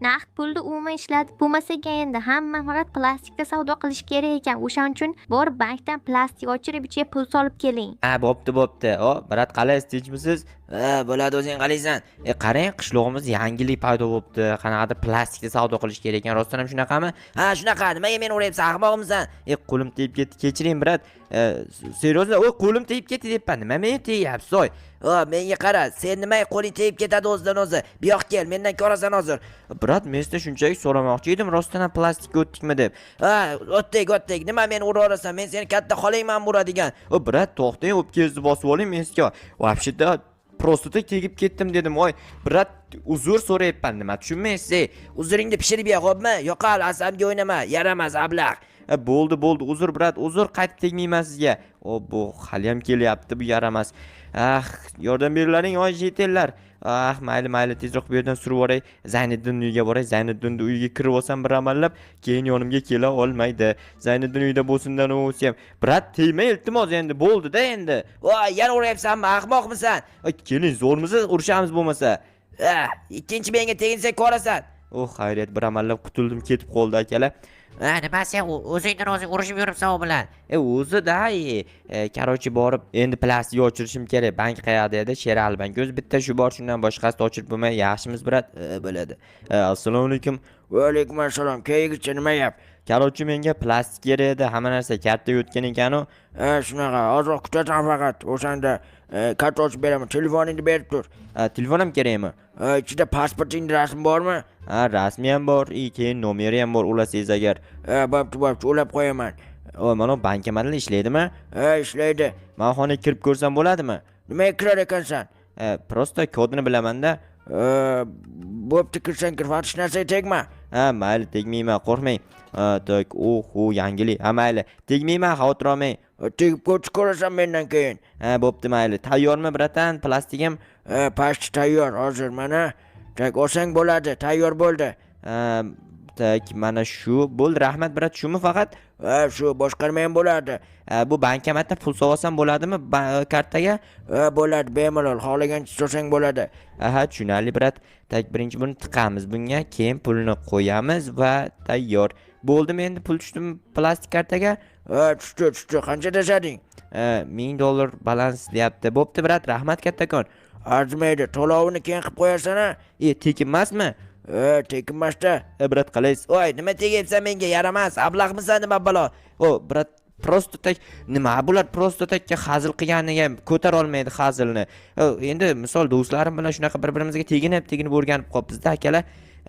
naqd pulni umuman ishlatib bo'lmasaga endi hamma faqat plastikda savdo qilish kerak ekan. O'shaning uchun borib bankdan plastik ochirib ichiga pul solib keling. Ha, bo'pti. O, brat, qalaysiz, tinchmisiz? Ha, bo'ladi, o'zing qalaysan? Qarang, qishlog'imiz yangilik paydo bo'libdi. Qanaqadir plastikda savdo qilish kerak ekan. Rostdan ham shunaqami? Ha, shunaqa. Nimaga meni urayapsan? Ahmoqmisan? Qo'lim tegib ketdi. Kechiring, brat. Seriozdan, qo'lim tegib ketdi deyapman. Nima menga tegyapsiz, oy? Menga qara, sen nima qo'ling tegib ketadi o'zidan o'zi? Bu yoqqa kel, mendan ko'rasan hozir. Brat, men sizdan shunchaki so'ramoqchi edim, rostdan ham plastikka o'tdikmi deb. Ha, o'tdik. Nima meni uraverasan? Men seni katta xolingman uradigan. Brat, to'xtang, o'pkangizni bosib oling men sizga. Вообще-то просто tegib ketdim dedim. Oy, brat, uzr so'rayapman, nima tushunmaysiz? Uzringni pishirib ye, xo'pmi? Yo'qol, asabga o'ynama, yaramas ablah. Bo'ldi, uzr brat, uzr, qaytib tegmayman sizga. Bu hali ham kelyapti, bu yaramas. Yordam beringlaring, oy jetellar. Mayli, tezroq bu yerdan surib oray. Zayniddin uyiga boray. Zayniddinning uyiga kirib olsam bir amallab, keyin yonimga kela olmaydi. Zayniddin uyida bo'lsindan o'zi ham. Brat, tegma iltimos endi, bo'ldi-da endi. Yana uryapsanmi? Ahmoqmisan? Keling, zo'rmisiz? Urushamiz bo'lmasa. Ikkinchi menga teginsa ko'rasan. Xayriyat, bir amallab qutuldim, ketib qoldi akalar. Nima sen o'zingdan o'zing urushib yuribsan u bilan? O'zi-da, qarochi borib, endi plastik ochirishim kerak. Bank qayerda edi? Sherali bank. O'zi bitta shu bor, shundan boshqasini ochirib bo'lmay, yaxshimiz brat? Bo'ladi. Assalomu alaykum. Va alaykum assalom. Keygicha nima gap? Qarochi, menga plastik kerak edi. Hamma narsa katta o'tgan ekan-ku. Shunaqa, ozroq kutasan faqat. O'shanda karta ochib beraman. Telefoningni berib tur. Telefon ham kerakmi? Ichida pasportingning rasmi bormi? Rasmi ham bor, keyin nomeri ham bor, ulasangiz agar. Bo'pti, ulab qo'yaman. Mana bankomatlar ishlaydimi? Ishlaydi. Men xonaga kirib ko'rsam bo'ladimi? Nimaga kirar ekansan? Prosta kodini bilaman-da. Bo'pti, kirsang kir, hech narsaga tegma. Mayli, tegmayman, qo'rqmang. Tak, yangilik. Mayli, tegmayman, xavotir olmang. Tegib ko'rasan mendan keyin. Bo'pti, mayli. Tayyormi, bratan? Plastigim? Pasti tayyor, hozir mana. Tak, olsang bo'ladi, tayyor bo'ldi. Tak, mana shu bo'ldi, rahmat brat, shumi faqat? Shu, boshqarma ham bo'ladi. Bu bankomatdan pul solsam bo'ladimi kartaga? Bo'ladi, bemalol, xohlagancha solsang bo'ladi. Tushunarli brat. Tak, birinchi buni tiqamiz bunga, keyin pulni qo'yamiz va tayyor. Bo'ldimi endi, pul tushdimi plastik kartaga? Tushdi. Qancha tashading? $1000 balans deyapti. Bo'pti brat, rahmat kattakon. Arzimaydi, to'lovini keyin qilib qo'yasan-a? Tekin emasmi? Tekin emas-da. Brat, qalaysiz? Nima tegyapsan menga? Yaramas, ablahmisan nima balo? Brat, prosto tak nima bular, prosto takka hazil qilganiga ko'tar olmaydi hazilni. Endi misol do'stlarim bilan shunaqa bir-birimizga teginib o'rganib qolibmiz-da akalar.